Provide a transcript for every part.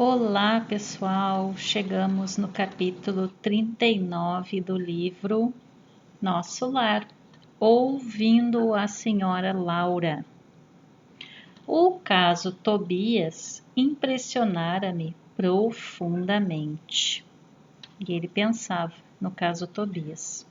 Olá, pessoal! Chegamos no capítulo 39 do livro Nosso Lar, ouvindo a senhora Laura. O caso Tobias impressionara-me profundamente. E ele pensava no caso Tobias.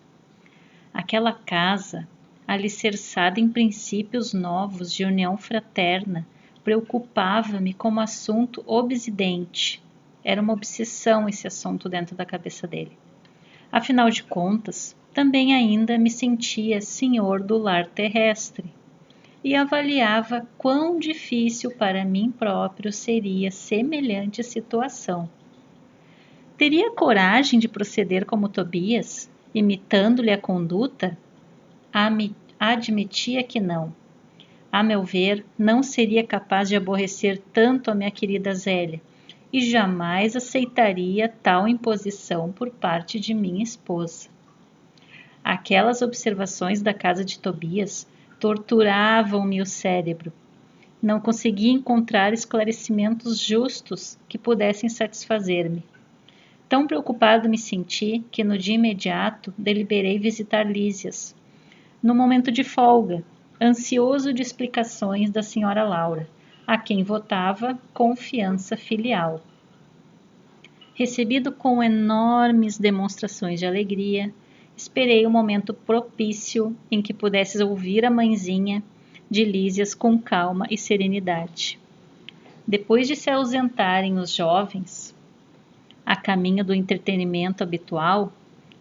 Aquela casa, alicerçada em princípios novos de união fraterna, preocupava-me como assunto obsidente. Era uma obsessão esse assunto dentro da cabeça dele. Afinal de contas, também ainda me sentia senhor do lar terrestre e avaliava quão difícil para mim próprio seria semelhante situação. Teria coragem de proceder como Tobias, imitando-lhe a conduta? Admitia que não. A meu ver, não seria capaz de aborrecer tanto a minha querida Zélia, e jamais aceitaria tal imposição por parte de minha esposa. Aquelas observações da casa de Tobias torturavam-me o cérebro. Não conseguia encontrar esclarecimentos justos que pudessem satisfazer-me. Tão preocupado me senti que no dia imediato deliberei visitar Lísias. No momento de folga, ansioso de explicações da senhora Laura, a quem votava confiança filial. Recebido com enormes demonstrações de alegria, esperei o momento propício em que pudesse ouvir a mãezinha de Lísias com calma e serenidade. Depois de se ausentarem os jovens, a caminho do entretenimento habitual,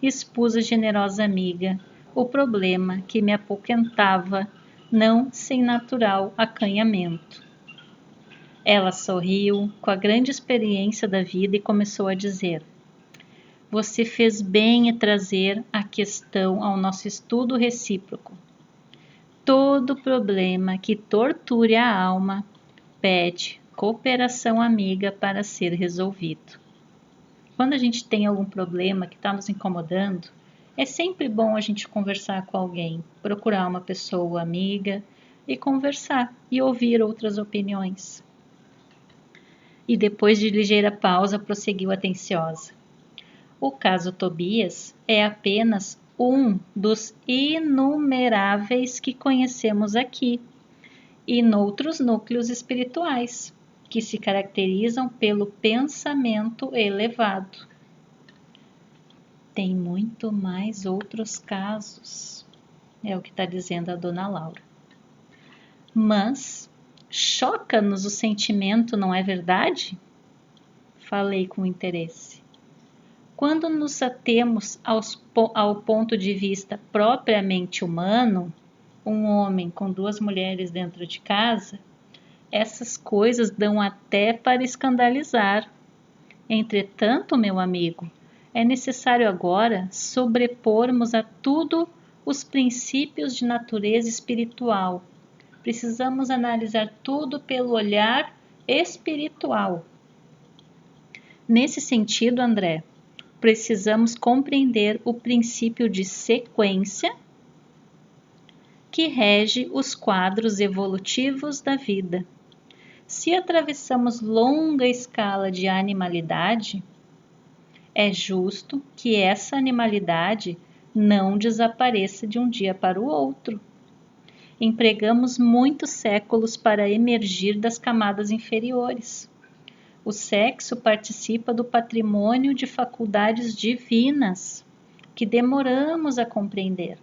expus à generosa amiga o problema que me apoquentava, não sem natural acanhamento. Ela sorriu com a grande experiência da vida e começou a dizer: "Você fez bem em trazer a questão ao nosso estudo recíproco. Todo problema que torture a alma pede cooperação amiga para ser resolvido. Quando a gente tem algum problema que está nos incomodando, é sempre bom a gente conversar com alguém, procurar uma pessoa amiga e conversar e ouvir outras opiniões." E depois de ligeira pausa, prosseguiu atenciosa: "O caso Tobias é apenas um dos inumeráveis que conhecemos aqui e noutros núcleos espirituais, que se caracterizam pelo pensamento elevado. Tem muito mais outros casos", é o que está dizendo a dona Laura. "Mas choca-nos o sentimento, não é verdade?" Falei com interesse. "Quando nos atemos ao ponto de vista propriamente humano, um homem com 2 mulheres dentro de casa, essas coisas dão até para escandalizar. Entretanto, meu amigo, é necessário agora sobrepormos a tudo os princípios de natureza espiritual. Precisamos analisar tudo pelo olhar espiritual. Nesse sentido, André, precisamos compreender o princípio de sequência que rege os quadros evolutivos da vida. Se atravessamos longa escala de animalidade, é justo que essa animalidade não desapareça de um dia para o outro. Empregamos muitos séculos para emergir das camadas inferiores. O sexo participa do patrimônio de faculdades divinas que demoramos a compreender.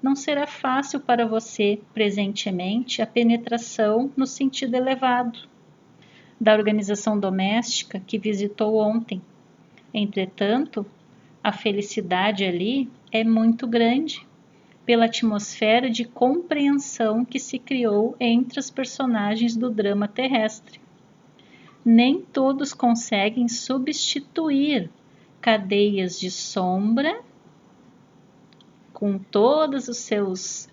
Não será fácil para você, presentemente, a penetração no sentido elevado da organização doméstica que visitou ontem. Entretanto, a felicidade ali é muito grande, pela atmosfera de compreensão que se criou entre os personagens do drama terrestre. Nem todos conseguem substituir cadeias de sombra, com todos os seus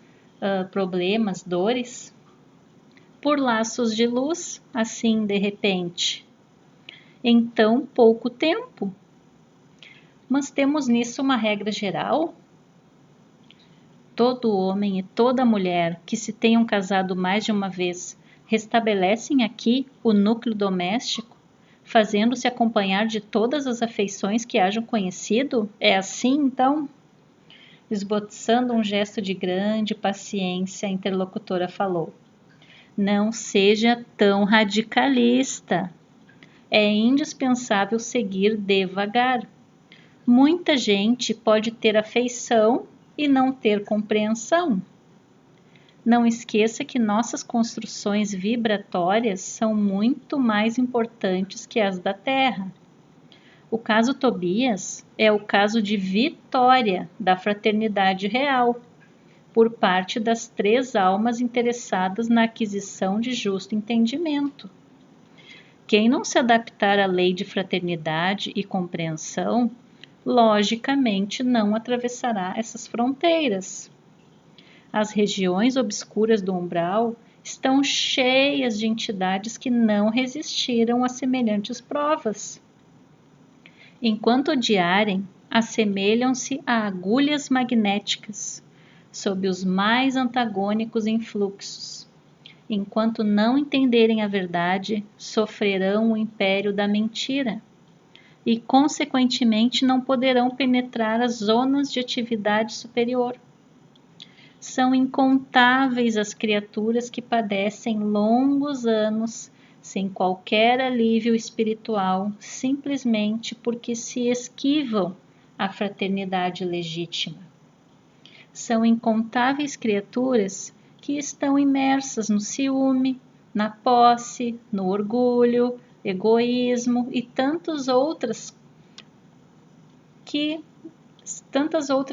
problemas, dores, por laços de luz, assim de repente, em tão pouco tempo. Mas temos nisso uma regra geral? Todo homem e toda mulher que se tenham casado mais de uma vez restabelecem aqui o núcleo doméstico, fazendo-se acompanhar de todas as afeições que hajam conhecido? É assim, então? Esboçando um gesto de grande paciência, a interlocutora falou: não seja tão radicalista. É indispensável seguir devagar. Muita gente pode ter afeição e não ter compreensão. Não esqueça que nossas construções vibratórias são muito mais importantes que as da Terra. O caso Tobias é o caso de vitória da fraternidade real, por parte das 3 almas interessadas na aquisição de justo entendimento. Quem não se adaptar à lei de fraternidade e compreensão, logicamente não atravessará essas fronteiras. As regiões obscuras do umbral estão cheias de entidades que não resistiram a semelhantes provas. Enquanto odiarem, assemelham-se a agulhas magnéticas, sob os mais antagônicos influxos. Enquanto não entenderem a verdade, sofrerão o império da mentira e, consequentemente, não poderão penetrar as zonas de atividade superior. São incontáveis as criaturas que padecem longos anos sem qualquer alívio espiritual, simplesmente porque se esquivam à fraternidade legítima. São incontáveis criaturas que estão imersas no ciúme, na posse, no orgulho, egoísmo e tantas outras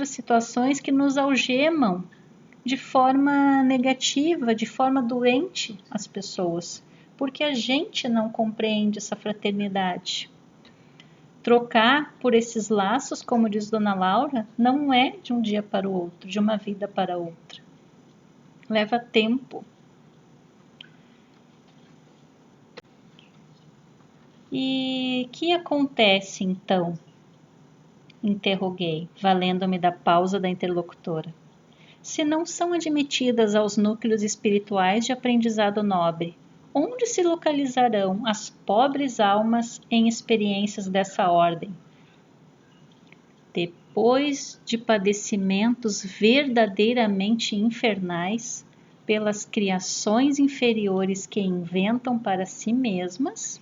situações que nos algemam de forma negativa, de forma doente as pessoas, porque a gente não compreende essa fraternidade. Trocar por esses laços, como diz Dona Laura, não é de um dia para o outro, de uma vida para outra. Leva tempo. E o que acontece então? Interroguei, valendo-me da pausa da interlocutora. Se não são admitidas aos núcleos espirituais de aprendizado nobre, onde se localizarão as pobres almas em experiências dessa ordem? Depois de padecimentos verdadeiramente infernais pelas criações inferiores que inventam para si mesmas,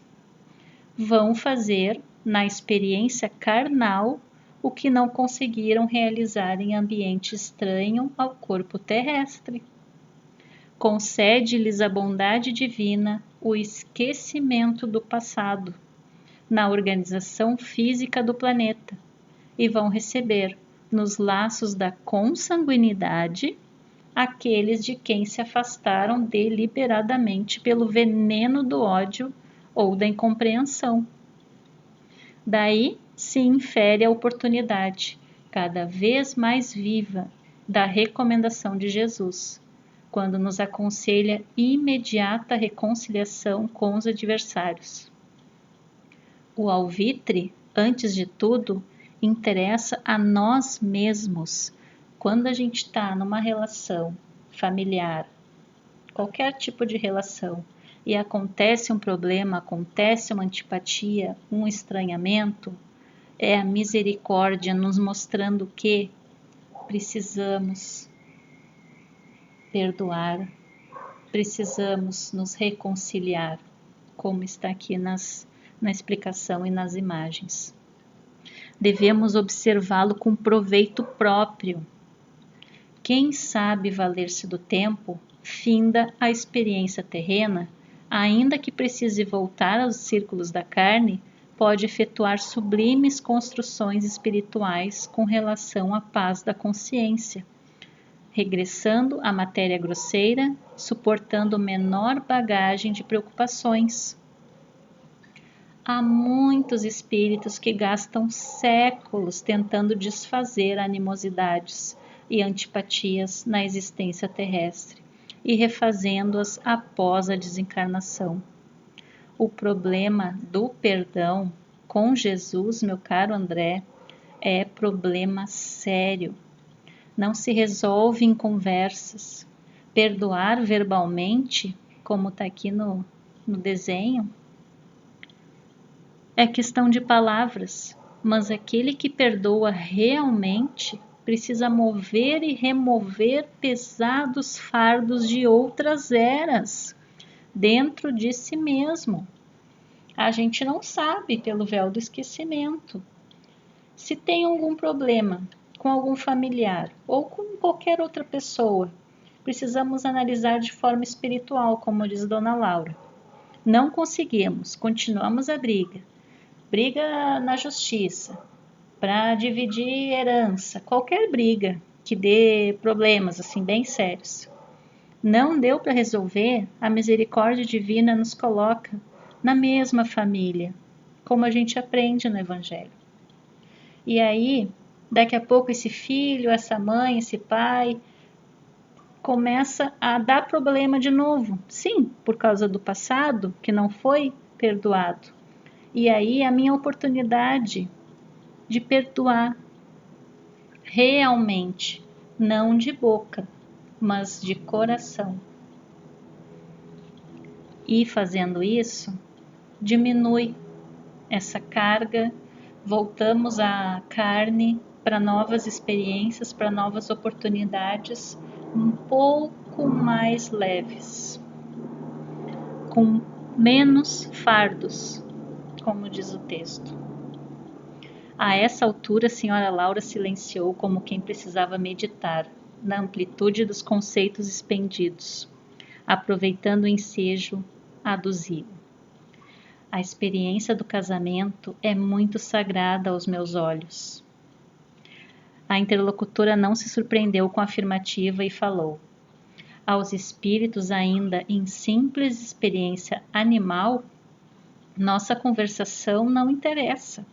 vão fazer, na experiência carnal, o que não conseguiram realizar em ambiente estranho ao corpo terrestre. Concede-lhes a bondade divina o esquecimento do passado, na organização física do planeta, e vão receber, nos laços da consanguinidade, aqueles de quem se afastaram deliberadamente pelo veneno do ódio ou da incompreensão. Daí se infere a oportunidade, cada vez mais viva, da recomendação de Jesus, quando nos aconselha imediata reconciliação com os adversários. O alvitre, antes de tudo, interessa a nós mesmos. Quando a gente está numa relação familiar, qualquer tipo de relação, e acontece um problema, acontece uma antipatia, um estranhamento, é a misericórdia nos mostrando que precisamos perdoar, precisamos nos reconciliar, como está aqui na explicação e nas imagens. Devemos observá-lo com proveito próprio. Quem sabe valer-se do tempo, finda a experiência terrena, ainda que precise voltar aos círculos da carne, pode efetuar sublimes construções espirituais com relação à paz da consciência, regressando à matéria grosseira, suportando menor bagagem de preocupações. Há muitos espíritos que gastam séculos tentando desfazer animosidades e antipatias na existência terrestre e refazendo-as após a desencarnação. O problema do perdão com Jesus, meu caro André, é problema sério. Não se resolve em conversas. Perdoar verbalmente, como está aqui no desenho, É questão de palavras, mas aquele que perdoa realmente precisa mover e remover pesados fardos de outras eras dentro de si mesmo. A gente não sabe pelo véu do esquecimento. Se tem algum problema com algum familiar ou com qualquer outra pessoa, precisamos analisar de forma espiritual, como diz Dona Laura. Não conseguimos, continuamos a briga na justiça, para dividir herança, qualquer briga que dê problemas assim bem sérios. Não deu para resolver, a misericórdia divina nos coloca na mesma família, como a gente aprende no Evangelho. E aí, daqui a pouco esse filho, essa mãe, esse pai começa a dar problema de novo. Sim, por causa do passado que não foi perdoado. E aí a minha oportunidade de perdoar realmente, não de boca, mas de coração. E fazendo isso, diminui essa carga, voltamos à carne para novas experiências, para novas oportunidades um pouco mais leves, com menos fardos, como diz o texto. A essa altura, a senhora Laura silenciou como quem precisava meditar na amplitude dos conceitos expendidos, aproveitando o ensejo aduzido. A experiência do casamento é muito sagrada aos meus olhos. A interlocutora não se surpreendeu com a afirmativa e falou: aos espíritos ainda em simples experiência animal, nossa conversação não interessa.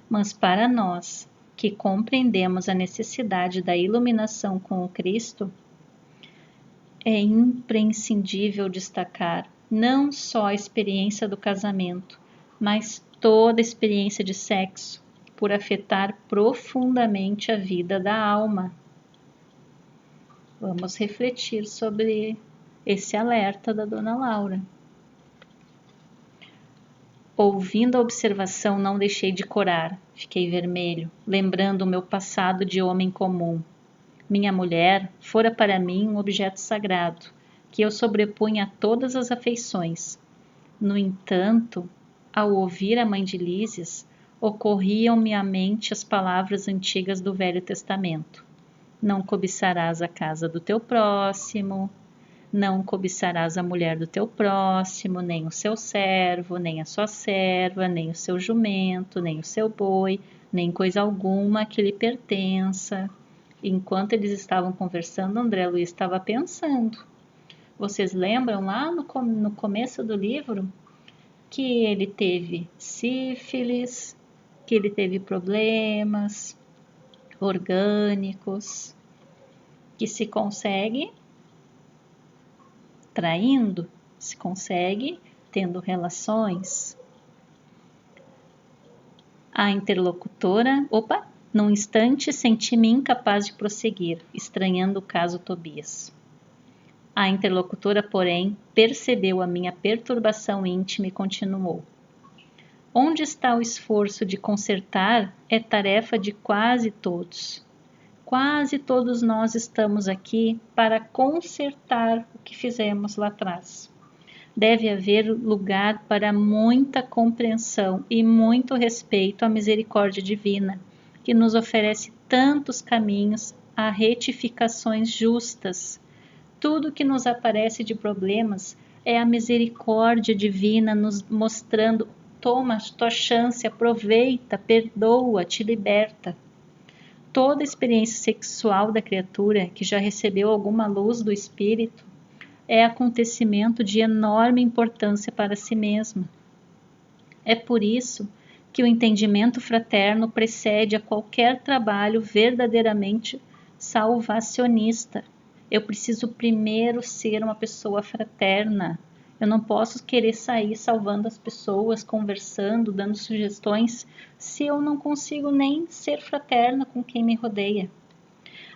Mas para nós, que compreendemos a necessidade da iluminação com o Cristo, é imprescindível destacar não só a experiência do casamento, mas toda a experiência de sexo, por afetar profundamente a vida da alma. Vamos refletir sobre esse alerta da Dona Laura. Ouvindo a observação, não deixei de corar. Fiquei vermelho, lembrando o meu passado de homem comum. Minha mulher fora para mim um objeto sagrado, que eu sobrepunha a todas as afeições. No entanto, ao ouvir a mãe de Lísias, ocorriam-me à mente as palavras antigas do Velho Testamento. Não cobiçarás a casa do teu próximo, não cobiçarás a mulher do teu próximo, nem o seu servo, nem a sua serva, nem o seu jumento, nem o seu boi, nem coisa alguma que lhe pertença. Enquanto eles estavam conversando, André Luiz estava pensando. Vocês lembram lá no começo do livro que ele teve sífilis, que ele teve problemas orgânicos, que se consegue traindo, se consegue tendo relações. A interlocutora, num instante senti-me incapaz de prosseguir, estranhando o caso Tobias. A interlocutora, porém, percebeu a minha perturbação íntima e continuou. Onde está o esforço de consertar é tarefa de quase todos. Quase todos nós estamos aqui para consertar o que fizemos lá atrás. Deve haver lugar para muita compreensão e muito respeito à misericórdia divina, que nos oferece tantos caminhos a retificações justas. Tudo que nos aparece de problemas é a misericórdia divina nos mostrando: toma tua chance, aproveita, perdoa, te liberta. Toda experiência sexual da criatura que já recebeu alguma luz do Espírito é acontecimento de enorme importância para si mesma. É por isso que o entendimento fraterno precede a qualquer trabalho verdadeiramente salvacionista. Eu preciso primeiro ser uma pessoa fraterna. Eu não posso querer sair salvando as pessoas, conversando, dando sugestões, se eu não consigo nem ser fraterna com quem me rodeia.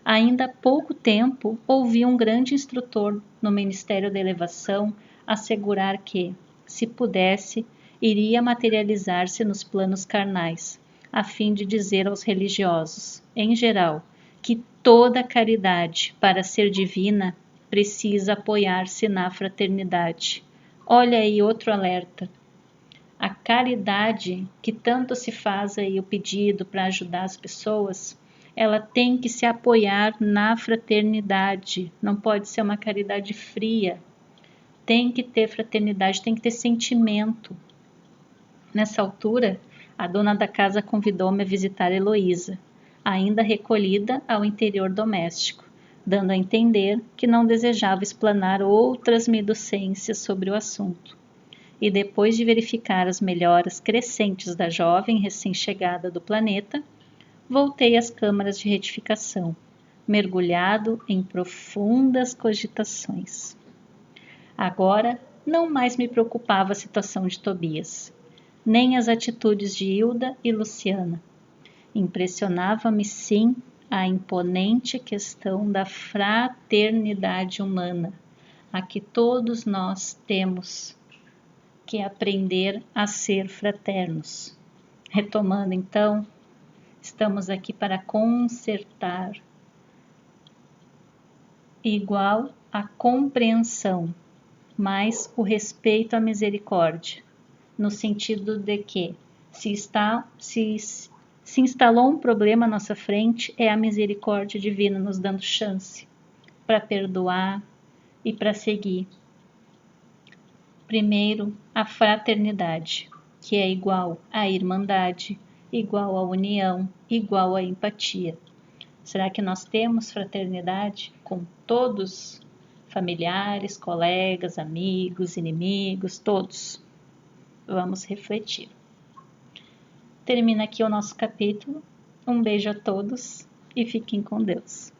Ainda há pouco tempo, ouvi um grande instrutor no Ministério da Elevação assegurar que, se pudesse, iria materializar-se nos planos carnais, a fim de dizer aos religiosos, em geral, que toda caridade, para ser divina, precisa apoiar-se na fraternidade. Olha aí outro alerta. A caridade, que tanto se faz aí o pedido para ajudar as pessoas, ela tem que se apoiar na fraternidade, não pode ser uma caridade fria. Tem que ter fraternidade, tem que ter sentimento. Nessa altura, a dona da casa convidou-me a visitar Heloísa, ainda recolhida ao interior doméstico, dando a entender que não desejava explanar outras medicências sobre o assunto. E depois de verificar as melhoras crescentes da jovem recém-chegada do planeta, voltei às câmaras de retificação, mergulhado em profundas cogitações. Agora, não mais me preocupava a situação de Tobias, nem as atitudes de Hilda e Luciana. Impressionava-me, sim, a imponente questão da fraternidade humana, a que todos nós temos que aprender a ser fraternos. Retomando então, estamos aqui para consertar, igual a compreensão, mais o respeito à misericórdia, no sentido de que se instalou um problema à nossa frente, é a misericórdia divina nos dando chance para perdoar e para seguir. Primeiro, a fraternidade, que é igual à irmandade, igual à união, igual à empatia. Será que nós temos fraternidade com todos? Familiares, colegas, amigos, inimigos, todos. Vamos refletir. Termina aqui o nosso capítulo. Um beijo a todos e fiquem com Deus.